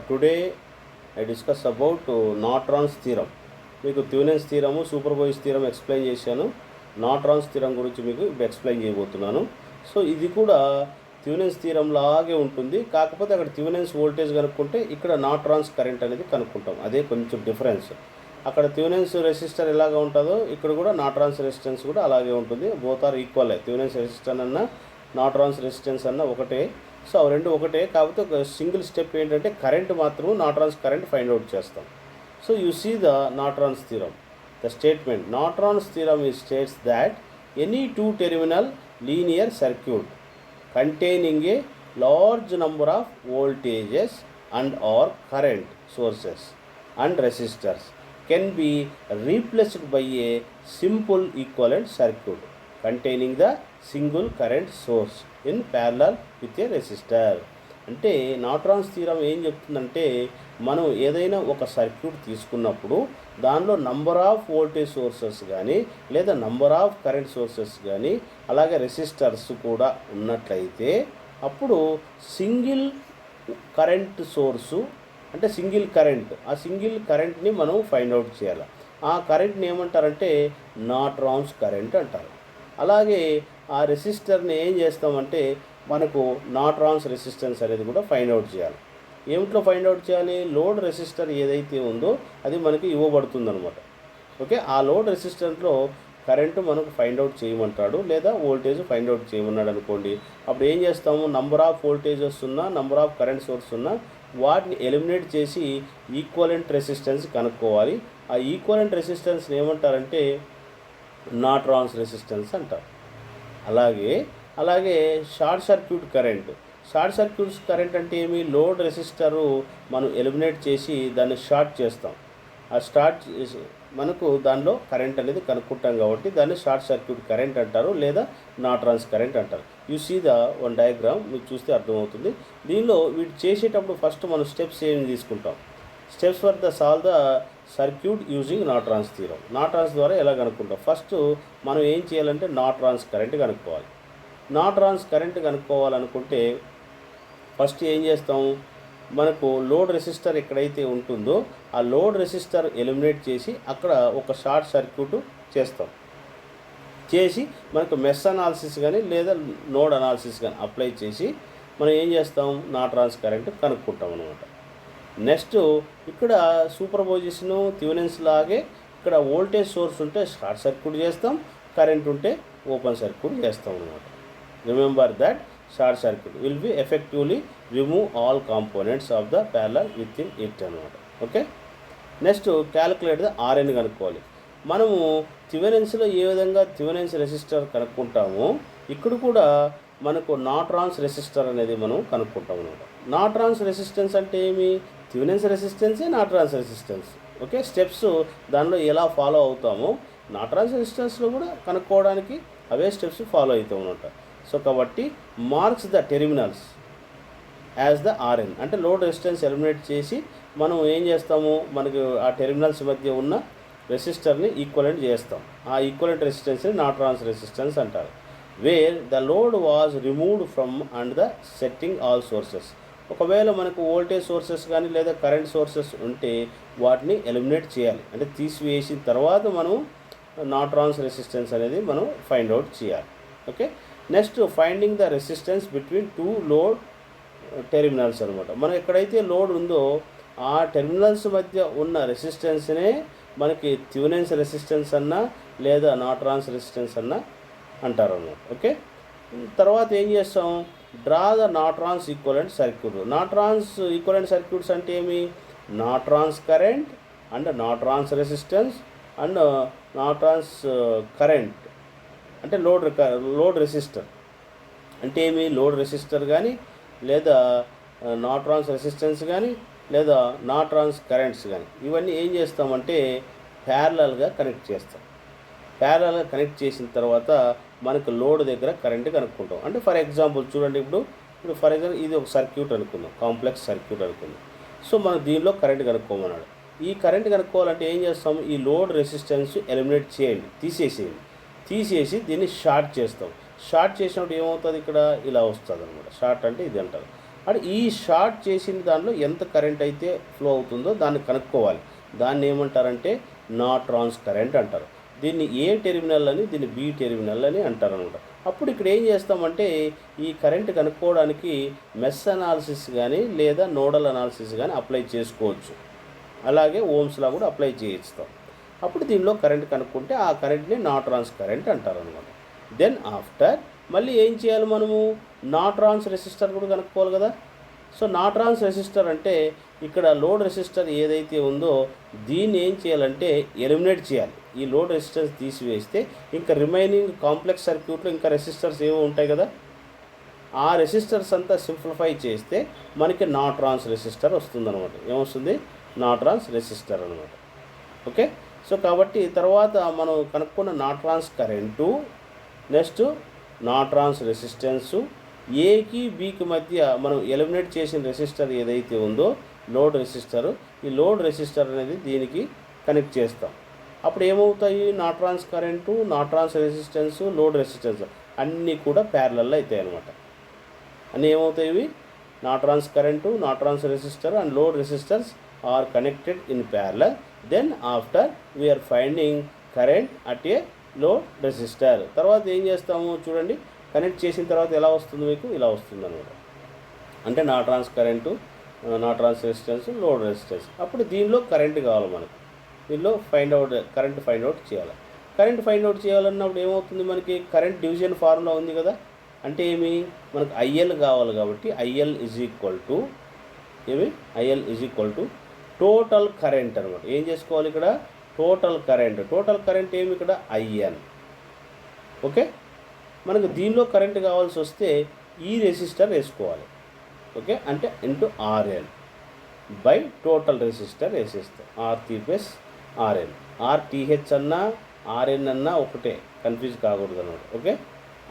Today I discuss about Norton's theorem. మీకు థ్యూనెన్స్ థీరము, superposition theorem explain చేశాను. Norton's theorem గురించి మీకు ఇప్పుడు ఎక్స్ప్లెయిన్ చేయబోతున్నాను. సో ఇది కూడా థ్యూనెన్స్ థీరం లాగే ఉంటుంది, కాకపోతే అక్కడ థ్యూనెన్స్ వోల్టేజ్ కనుక్కుంటే ఇక్కడ నార్టన్స్ కరెంట్ అనేది కనుక్కుంటాం. అదే కొంచెం డిఫరెన్స్. అక్కడ థ్యూనెన్స్ రెసిస్టర్ ఎలాగ ఉంటుందో ఇక్కడ కూడా నార్టన్స్ రెసిస్టెన్స్ కూడా అలాగే ఉంటుంది. Both are equal. Thevenin's resistor అన్న నార్టన్స్ రెసిస్టెన్స్ అన్న ఒకటే. సో అవి రెండు ఒకటే, కాకపోతే ఒక సింగిల్ స్టెప్ ఏంటంటే కరెంట్ మాత్రం నార్టన్స్ కరెంట్ ఫైండ్ అవుట్ చేస్తాం. So you see the Norton's theorem. The statement Norton's theorem states that any two-terminal linear circuit containing a large number of voltages and or current sources and resistors can be replaced by a simple equivalent circuit containing the single current source in parallel with a resistor. అంటే Norton's theorem ఏం చెప్తుందంటే, మనం ఏదైనా ఒక circuit తీసుకున్నప్పుడు దానిలో number of voltage sources కానీ లేదా నంబర్ ఆఫ్ కరెంట్ సోర్సెస్ కానీ అలాగే రెసిస్టర్స్ కూడా ఉన్నట్లయితే అప్పుడు సింగిల్ కరెంట్ సోర్సు అంటే సింగిల్ కరెంట్, ఆ సింగిల్ కరెంట్ని మనం ఫైండ్ అవుట్ చేయాలి. ఆ కరెంట్ని ఏమంటారంటే నార్టన్స్ కరెంట్ అంటారు. అలాగే ఆ రెసిస్టర్ని ఏం చేస్తామంటే మనకు నార్టన్స్ రెసిస్టెన్స్ అనేది కూడా ఫైండ్ అవుట్ చేయాలి. ఏమిట్లో ఫైండ్ అవుట్ చేయాలి? లోడ్ రెసిస్టర్ ఏదైతే ఉందో అది మనకి ఇవ్వబడుతుంది అనమాట. ఓకే, ఆ లోడ్ రెసిస్టెంట్లో కరెంటు మనకు ఫైండ్ అవుట్ చేయమంటాడు లేదా వోల్టేజ్ ఫైండ్ అవుట్ చేయమన్నాడు అనుకోండి. అప్పుడు ఏం చేస్తాము, నంబర్ ఆఫ్ వోల్టేజెస్ ఉన్నా నంబర్ ఆఫ్ కరెంట్ సోర్స్ ఉన్నా వాటిని ఎలిమినేట్ చేసి ఈక్వలెంట్ రెసిస్టెన్స్ కనుక్కోవాలి. ఆ ఈక్వలెంట్ రెసిస్టెన్స్ని ఏమంటారంటే నార్టన్స్ రెసిస్టెన్స్ అంటారు. అలాగే short circuit current. Short circuit current అంటే ఏమి? లోడ్ రెసిస్టరు మనం ఎలిమినేట్ చేసి దాన్ని షార్ట్ చేస్తాం. ఆ షార్ట్ మనకు దానిలో కరెంట్ అనేది కనుక్కుంటాం కాబట్టి దాన్ని షార్ట్ సర్క్యూట్ కరెంట్ అంటారు లేదా నార్టన్స్ కరెంట్ అంటారు. You see the one diagram, మీకు చూస్తే అర్థమవుతుంది. దీనిలో వీటి చేసేటప్పుడు ఫస్ట్ మనం స్టెప్స్ ఏమి తీసుకుంటాం? Steps for the solve the circuit using Norton's theorem. Norton's ద్వారా ఎలా కనుక్కుంటాం? ఫస్ట్ మనం ఏం చేయాలంటే నార్టన్స్ కరెంట్ కనుక్కోవాలి. నార్టన్స్ కరెంట్ కనుక్కోవాలనుకుంటే ఫస్ట్ ఏం చేస్తాం, మనకు లోడ్ రెసిస్టర్ ఎక్కడైతే ఉంటుందో ఆ లోడ్ రెసిస్టర్ ఎలిమినేట్ చేసి అక్కడ ఒక షార్ట్ సర్క్యూట్ చేసి మనకు మెష్ అనాలిసిస్ కానీ లేదా నోడ్ అనాలిసిస్ కానీ అప్లై చేసి మనం ఏం చేస్తాం, నార్టన్స్ కరెంట్ కనుక్కుంటాం అనమాట. నెక్స్ట్ ఇక్కడ సూపర్పోజిషను థ్యూనెన్స్ లాగే ఇక్కడ వోల్టేజ్ సోర్స్ ఉంటే షార్ట్ సర్క్యూట్ చేస్తాం, కరెంట్ ఉంటే ఓపెన్ సర్క్యూట్ చేస్తాం అనమాట. Remember that short circuit will be effectively remove all components of the parallel with in it అనమాట. Okay, next calculate the RN కనుక్కోవాలి. మనము థ్యూనెన్స్లో ఏ విధంగా థ్యూనెన్స్ రెసిస్టర్ కనుక్కుంటామో ఇక్కడ కూడా మనకు నార్టన్స్ రెసిస్టర్ అనేది మనం కనుక్కుంటాం అనమాట. నార్టన్స్ రెసిస్టెన్స్ అంటే ఏమి? థ్యూనెన్స్ రెసిస్టెన్సే నార్టన్స్ రెసిస్టెన్స్. ఓకే, స్టెప్స్ దానిలో ఎలా ఫాలో అవుతామో నార్టన్స్ రెసిస్టెన్స్లో కూడా కనుక్కోవడానికి అవే స్టెప్స్ ఫాలో అవుతాం అనమాట. సో కాబట్టి marks the terminals as the RN అంటే లోడ్ రెసిస్టెన్స్ ఎలిమినేట్ చేసి మనం ఏం చేస్తాము, మనకు ఆ టెర్మినల్స్ మధ్య ఉన్న రెసిస్టర్ని ఈక్వలెంట్ చేస్తాం. ఆ ఈక్వలెంట్ రెసిస్టెన్స్ని నార్టన్స్ రెసిస్టెన్స్ అంటారు. Wear the load was removed from and the setting all sources. ఒకవేళ మనకు వోల్టేజ్ సోర్సెస్ కానీ లేదా కరెంట్ సోర్సెస్ ఉంటే వాటిని ఎలిమినేట్ చేయాలి. అంటే తీసివేసిన తర్వాత మనం నార్టన్స్ రెసిస్టెన్స్ అనేది మనం ఫైండ్ అవుట్ చేయాలి. Okay, next finding the resistance between two load terminals అనమాట. మనం ఎక్కడైతే లోడ్ ఉందో ఆ టెర్మినల్స్ మధ్య ఉన్న రెసిస్టెన్స్నే మనకి థ్యూనెన్స్ రెసిస్టెన్స్ అన్నా లేదా నార్టన్స్ రెసిస్టెన్స్ అన్నా అంటారు అన్నమాట. ఓకే, తర్వాత ఏం చేస్తాం, draw the Norton's equivalent circuit. Norton's equivalent circuits అంటే ఏమి? Norton's current and Norton's resistance and Norton's current అంటే లోడ్ రెసిస్టర్ అంటే ఏమి? లోడ్ రెసిస్టర్ కానీ లేదా నార్టన్స్ రెసిస్టెన్స్ కానీ లేదా నాట్ ట్రాన్స్ కరెంట్స్ కానీ ఇవన్నీ ఏం చేస్తామంటే ప్యారలల్గా కనెక్ట్ చేస్తాం. ప్యారలల్గా కనెక్ట్ చేసిన తర్వాత మనకు లోడ్ దగ్గర కరెంట్ కనుక్కుంటాం. అంటే ఫర్ ఎగ్జాంపుల్ చూడండి, ఇప్పుడు ఫర్ ఎగ్జాంపుల్ ఇది ఒక సర్క్యూట్ అనుకుందాం, కాంప్లెక్స్ సర్క్యూట్ అనుకుందాం. సో మనం దీనిలో కరెంట్ కనుక్కోమన్నాడు. ఈ కరెంట్ కనుక్కోవాలంటే ఏం చేస్తాం, ఈ లోడ్ రెసిస్టెన్స్ ఎలిమినేట్ చేయండి, తీసేసి దీన్ని షార్ట్ చేస్తాం. షార్ట్ చేసినప్పుడు ఏమవుతుంది, ఇక్కడ ఇలా వస్తుంది అనమాట. షార్ట్ అంటే ఇది అంటారు. అంటే ఈ షార్ట్ చేసిన దానిలో ఎంత కరెంట్ అయితే ఫ్లో అవుతుందో దాన్ని కనుక్కోవాలి. దాన్ని ఏమంటారంటే నాట్ ట్రాన్స్ కరెంట్ అంటారు. దీన్ని ఏ టెర్మినల్ అని, దీన్ని బి టెర్మినల్ అని అంటారు అనమాట. అప్పుడు ఇక్కడ ఏం చేస్తామంటే ఈ కరెంట్ కనుక్కోవడానికి మెష్ అనాలిసిస్ కానీ లేదా నోడల్ అనాలిసిస్ కానీ అప్లై చేసుకోవచ్చు. అలాగే ఓమ్స్ లా కూడా అప్లై చేయిస్తాం. అప్పుడు దీనిలో కరెంట్ కనుక్కుంటే ఆ కరెంట్ని నాట్ ట్రాన్స్ కరెంట్ అంటారు అనమాట. దెన్ ఆఫ్టర్ మళ్ళీ ఏం చేయాలి, మనము నాట్ ట్రాన్స్ రెసిస్టర్ కూడా కనుక్కోవాలి కదా. సో నాట్ ట్రాన్స్ రెసిస్టర్ అంటే ఇక్కడ లోడ్ రెసిస్టర్ ఏదైతే ఉందో దీన్ని ఏం చేయాలంటే ఎలిమినేట్ చేయాలి. ఈ లోడ్ రెసిస్టెన్స్ తీసివేస్తే ఇంకా రిమైనింగ్ కాంప్లెక్స్ సర్క్యూట్లో ఇంకా రెసిస్టర్స్ ఏవో ఉంటాయి కదా, ఆ రెసిస్టర్స్ అంతా సింప్లిఫై చేస్తే మనకి నాట్ ట్రాన్స్ రెసిస్టర్ వస్తుందన్నమాట. ఏమొస్తుంది, నాట్ ట్రాన్స్ రెసిస్టర్ అనమాట. ఓకే. సో కాబట్టి తర్వాత మనం కనుక్కున్న not trans current, next Norton's resistance, ఏకి బికి మధ్య మనం ఎలిమినేట్ చేసిన రెసిస్టర్ ఏదైతే ఉందో లోడ్ రెసిస్టర్, ఈ లోడ్ రెసిస్టర్ అనేది దీనికి కనెక్ట్ చేస్తాం. అప్పుడు ఏమవుతాయి, not trans current, not trans resistance, load resistance అన్నీ కూడా ప్యారలల్ అవుతాయి అన్నమాట. అన్నీ ఏమవుతాయి, ఇవి not trans current, not trans resistor and load resistors are connected in parallel. Then after we are finding current at a load resistor. తర్వాత ఏం చేస్తాము చూడండి, కనెక్ట్ చేసిన తర్వాత ఎలా వస్తుంది, మీకు ఇలా వస్తుంది అనమాట. అంటే not trans current, not trans resistance, load resistance. అప్పుడు దీనిలో కరెంట్ కావాలి మనకు. దీనిలో కరెంట్ ఫైండ్ అవుట్ చేయాలి. కరెంట్ ఫైండ్ అవుట్ చేయాలన్నప్పుడు ఏమవుతుంది, మనకి కరెంట్ డివిజన్ ఫార్ములా ఉంది కదా. అంటే ఏమి, మనకు ఐఎల్ కావాలి కాబట్టి IL is equal to total current అనమాట. ఏం చేసుకోవాలి ఇక్కడ, టోటల్ కరెంట్ ఏమి ఇక్కడ ఐఎన్. ఓకే. మనకు దీనిలో కరెంట్ కావాల్సి వస్తే ఈ రెసిస్టర్ వేసుకోవాలి. ఓకే. అంటే into RL by total resistor వేసేస్తాం. RT plus RN. ఆర్టీహెచ్ అన్నా ఆర్ఎన్ అన్నా ఒకటే, కన్ఫ్యూజ్ కాకూడదు అనమాట. ఓకే.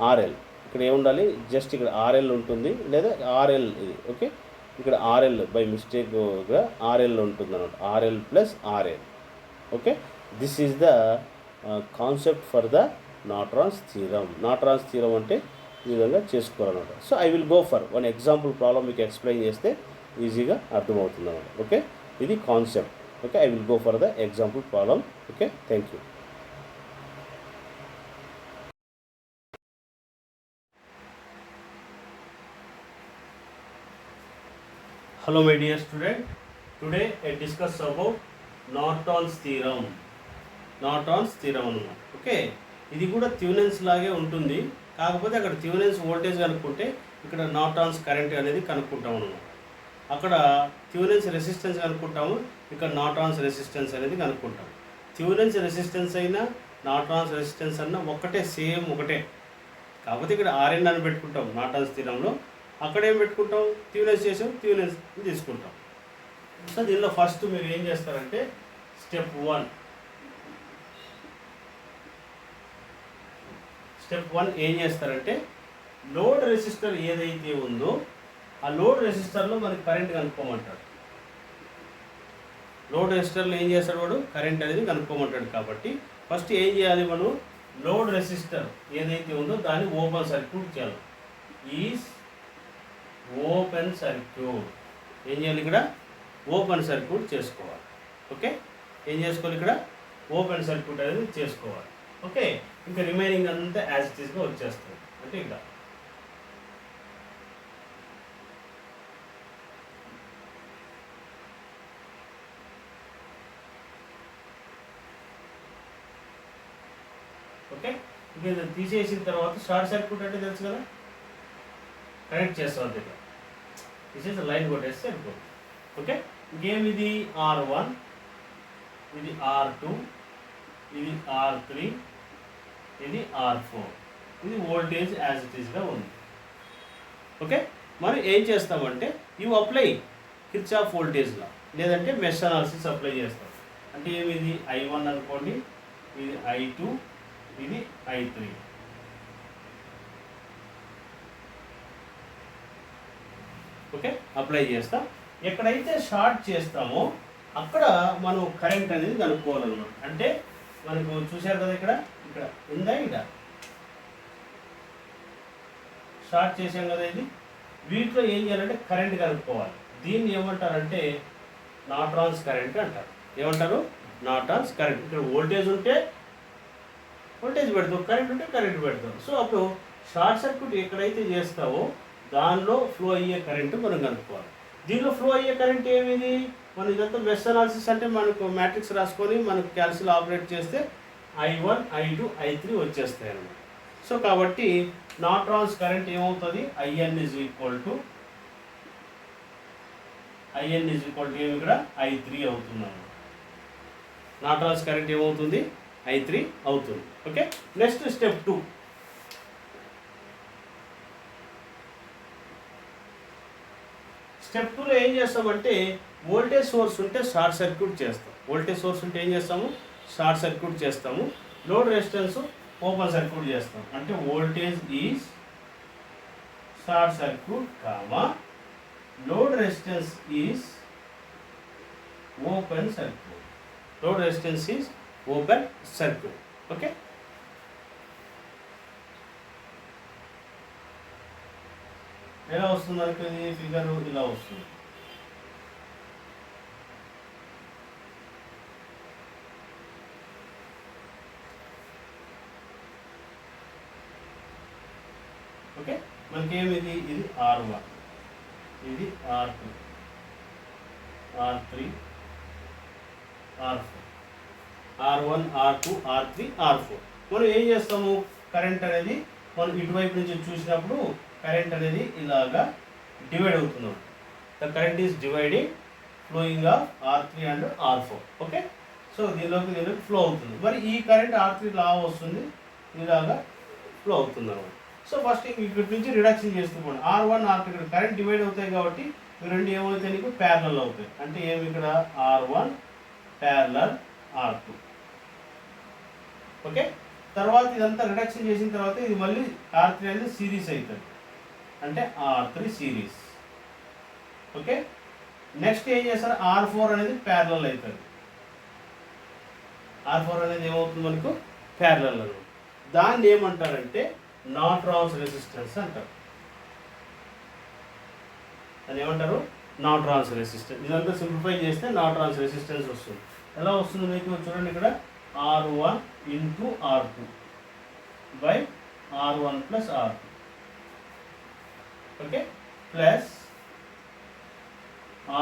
ఆర్ఎల్ ఇక్కడ ఏముండాలి, జస్ట్ ఇక్కడ ఆర్ఎల్ ఉంటుంది, లేదా ఆర్ఎల్ ఇది. ఓకే. ఇక్కడ ఆర్ఎల్ బై మిస్టేక్గా ఆర్ఎల్ ఉంటుంది అనమాట. RL plus RL. Okay. This is the concept for the నాట్ ట్రాన్స్ థీరం. నాట్ ట్రాన్స్ థీరం అంటే ఈ విధంగా చేసుకోవాలన్నమాట. So I will go for one example problem మీకు ఎక్స్ప్లెయిన్ చేస్తే ఈజీగా అర్థమవుతుంది అన్నమాట. ఓకే. ఇది concept. Okay. I will go for the example problem. Okay. Thank you. Hello my dear student, today I discuss about Norton's theorem. Norton's theorem అన్నమాట. Okay. ఇది కూడా Thevenin's లాగే ఉంటుంది, కాకపోతే అక్కడ థెవెనిన్స్ వోల్టేజ్ కనుక్కుంటే ఇక్కడ నార్టన్స్ కరెంట్ అనేది కనుక్కుంటాం అన్నమాట. అక్కడ థెవెనిన్స్ రెసిస్టెన్స్ కనుక్కుంటాము, ఇక్కడ నార్టన్స్ రెసిస్టెన్స్ అనేది కనుక్కుంటాం. థెవెనిన్స్ రెసిస్టెన్స్ అయినా నార్టన్స్ రెసిస్టెన్స్ అన్న ఒకటే, సేమ్ ఒకటే. కాకపోతే ఇక్కడ ఆర్ఎన్ అని పెట్టుకుంటాం నార్టన్స్ థీరంలో, అక్కడ ఏం పెట్టుకుంటాం, థెవెనిన్స్ చేసాం, థెవెనిన్స్ తీసుకుంటాం. సో దీనిలో ఫస్ట్ మీరు ఏం చేస్తారంటే స్టెప్ వన్ ఏం చేస్తారంటే లోడ్ రెసిస్టర్ ఏదైతే ఉందో ఆ లోడ్ రెసిస్టర్లో మనకి కరెంట్ కనుక్కోమంటాడు. లోడ్ రెసిస్టర్లో ఏం చేస్తాడు వాడు, కరెంట్ అనేది కనుక్కోమంటాడు. కాబట్టి ఫస్ట్ ఏం చేయాలి, మనం లోడ్ రెసిస్టర్ ఏదైతే ఉందో దాన్ని ఓపెన్ సర్క్యూట్ చేయాలి. Is open circuit. ఏం చేయాలి, ఇక్కడ ఓపెన్ సర్క్యూట్ చేసుకోవాలి. ఓకే. ఏం చేసుకోవాలి, ఇక్కడ ఓపెన్ సర్క్యూట్ అనేది చేసుకోవాలి. ఓకే. ఇంకా రిమైనింగ్ అంతా యాజ్ ఇట్ ఈస్గా వచ్చేస్తుంది. అంటే ఇక్కడ ఓకే. ఇంకా తీసేసిన తర్వాత షార్ట్ సర్క్యూట్ అంటే తెలుసు కదా, కనెక్ట్ చేస్తాం. దగ్గర తీసేసి లైన్ కొట్టేస్తే సరిపోతుంది. ఓకే. ఇంకేం ఇది R1, ఇది R2, ఇది R3, ఇది R4. ఇది వోల్టేజ్ యాజ్ ఇట్ ఈస్గా ఉంది. ఓకే. మరి ఏం చేస్తామంటే ఇవి అప్లై కిర్చాఫ్ వోల్టేజ్ లా లేదంటే మెష్ అనాలిసిస్ అప్లై చేస్తాం. అంటే ఏమిది I1 అనుకోండి, ఇది I2, ఇది I3. ఓకే, అప్లై చేస్తాం. ఎక్కడైతే షార్ట్ చేస్తామో అక్కడ మనం కరెంట్ అనేది కనుక్కోవాలన్నమాట. అంటే మనకు చూశారు కదా, ఇక్కడ ఉందా, ఇక్కడ షార్ట్ చేసాం కదా, ఇది వీటిలో ఏం చేయాలంటే కరెంట్ కనుక్కోవాలి. దీన్ని ఏమంటారంటే నార్టన్స్ కరెంట్ అంటారు. ఏమంటారు? Norton's current. ఇక్కడ వోల్టేజ్ ఉంటే వోల్టేజ్ పెడతావు, కరెంట్ ఉంటే కరెంట్ పెడతావు. సో అప్పుడు షార్ట్ సర్క్యూట్ ఎక్కడైతే చేస్తావో దానిలో ఫ్లో అయ్యే కరెంటు మనం కనుక్కోవాలి. దీనిలో ఫ్లో అయ్యే కరెంట్ ఏమిది? మనం ఇదంతా మెష్ అనాలిసిస్ అంటే మనకు మ్యాట్రిక్స్ రాసుకొని మనకు క్యాల్సిల్ ఆపరేట్ చేస్తే I1, I2, I3 వచ్చేస్తాయి అన్నమాట. సో కాబట్టి నార్టన్స్ కరెంట్ ఏమవుతుంది? IN ఈజ్ ఈక్వల్ టు ఏమి ఇక్కడ I3 అవుతుంది. నార్టన్స్ కరెంట్ ఏమవుతుంది? I3 అవుతుంది. Okay, next step 2. స్టెప్ 2లో ఏం చేస్తామంటే వోల్టేజ్ సోర్స్ ఉంటే షార్ట్ సర్క్యూట్ చేస్తాం. వోల్టేజ్ సోర్స్ ఉంటే ఏం చేస్తాము? షార్ట్ సర్క్యూట్ చేస్తాము. లోడ్ రెసిస్టెన్స్ ఓపెన్ సర్క్యూట్ చేస్తాం. అంటే voltage is short circuit comma load resistance is open circuit. Load resistance is open circuit. Okay, ఎలా వస్తుంది మనకి ఇది ఫిగర్? ఇలా వస్తుంది. ఓకే, మనకేమిది? ఇది R1, ఇది R2, R3, R4, R1, R2, R3, R4. మనం ఏం చేస్తాము? కరెంట్ అనేది మనం ఇటువైపు నుంచి చూసినప్పుడు కరెంట్ అనేది ఇలాగా డివైడ్ అవుతున్నాం. The current is dividing flowing of R3 and R4. Okay, so దీనిలోకి ఫ్లో అవుతుంది. మరి ఈ కరెంట్ R3 లా వస్తుంది, ఇలాగా ఫ్లో అవుతుంది అన్నమాట. సో ఫస్ట్ ఇక్కడ నుంచి రిడక్షన్ చేస్తూ పోండి. R1, R2 ఇక్కడ కరెంట్ డివైడ్ అవుతాయి కాబట్టి ఈ రెండు ఏమవుతాయి? నీకు ప్యారలల్ అవుతాయి. అంటే ఏమి ఇక్కడ R1 ప్యారలల్ R2. ఓకే, తర్వాత ఇదంతా రిడక్షన్ చేసిన తర్వాత ఇది మళ్ళీ R3 అనేది సిరీస్ అవుతుంది. అంటే R3 సిరీస్. ఓకే, నెక్స్ట్ ఏం చేస్తారు? R4 అనేది ప్యారలల్ అవుతుంది. R4 అనేది ఏమవుతుంది మనకు? ప్యారలల్ అన్నమాట. దాన్ని ఏమంటారంటే నార్టన్స్ రెసిస్టెన్స్ అంటారు. దాన్ని ఏమంటారు? Norton's resistance. ఇదంతా సింప్లిఫై చేస్తే నార్టన్స్ రెసిస్టెన్స్ వస్తుంది. ఎలా వస్తుంది మీకు? చూడండి, ఇక్కడ R1 into R2 by R1 plus R2. Okay, plus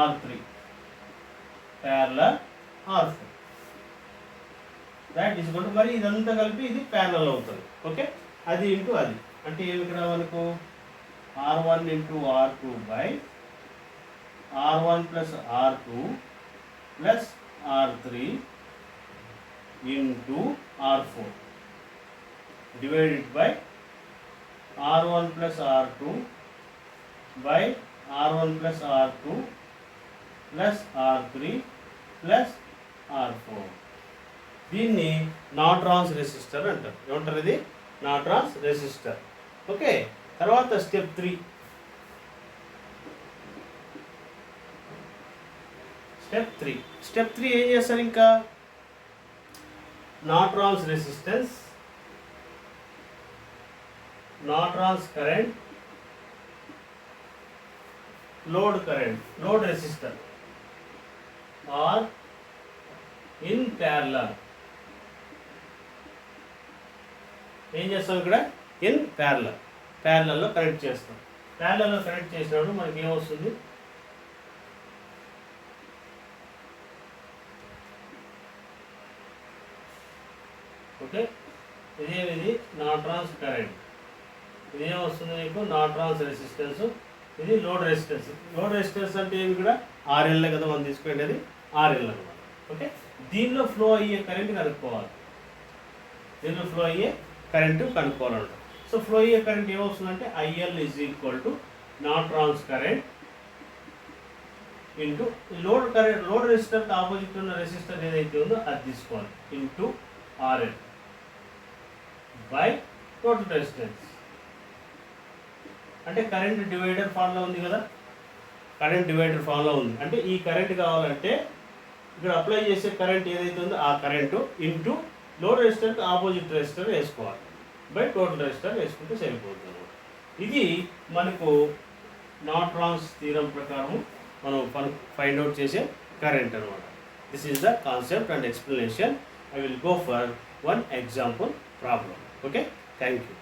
R3 parallel R4. That is equal to, మరి ఇదంతా కలిపి ఇది ప్యారలల్ అవుతుంది. ఓకే, అది ఇంటూ అది. అంటే ఏమి ఇక్కడ మనకు? R1 into R2 by R1 plus R2 plus R3 into R4 divided by R1 plus R2 by R1 plus R2 plus R3 plus R4. దీన్ని నార్టన్స్ రెసిస్టర్ అంటారు. ఏమంటారు? ఇది నార్టన్స్ రెసిస్టర్. ఓకే, తర్వాత స్టెప్ 3. స్టెప్ 3 ఏం చేస్తారు? ఇంకా Norton's resistance, Norton's current, load current, load resistor are in parallel. ఏం చేస్తాం? ఇక్కడ ఇన్ ప్యారలల్. ప్యారలల్లో కనెక్ట్ చేస్తాం. ప్యారలల్లో కనెక్ట్ చేసినప్పుడు మనకి ఏమొస్తుంది? ఓకే, ఇది నార్టన్స్ కరెంట్, ఇదేమొస్తుంది మీకు? Norton's resistance. ఇది లోడ్ రెసిస్టెన్స్. లోడ్ రెసిస్టెన్స్ అంటే ఏమి? ఇక్కడ RL కదా మనం తీసుకునేది, RL అనమాట. ఓకే, దీనిలో ఫ్లో అయ్యే కరెంట్ కనుక్కోవాలి. దీనిలో ఫ్లో అయ్యే కరెంటు కనుక్కోవాలంట. సో ఫ్లో అయ్యే కరెంట్ ఏమవుతుందంటే IL is equal to Norton's current into load రెసిస్టర్కి ఆపోజిట్ ఉన్న రెసిస్టర్ ఏదైతే ఉందో అది తీసుకోవాలి into RL by total resistance. అంటే కరెంట్ డివైడర్ ఫార్ములా ఉంది కదా, కరెంట్ డివైడర్ ఫార్ములా ఉంది. అంటే ఈ కరెంట్ కావాలంటే ఇక్కడ అప్లై చేసే కరెంట్ ఏదైతే ఉందో ఆ కరెంటు ఇంటూ లోడ్ రెసిస్టర్కి ఆపోజిట్ రెసిస్టర్ వేసుకోవాలి బై టోటల్ రెసిస్టర్ వేసుకుంటే సరిపోతుంది అనమాట. ఇది మనకు నార్టన్స్ థీరం ప్రకారం మనం ఫైండ్ అవుట్ చేసే కరెంట్ అనమాట. This is the concept and explanation. I will go for one example problem. Okay, thank you.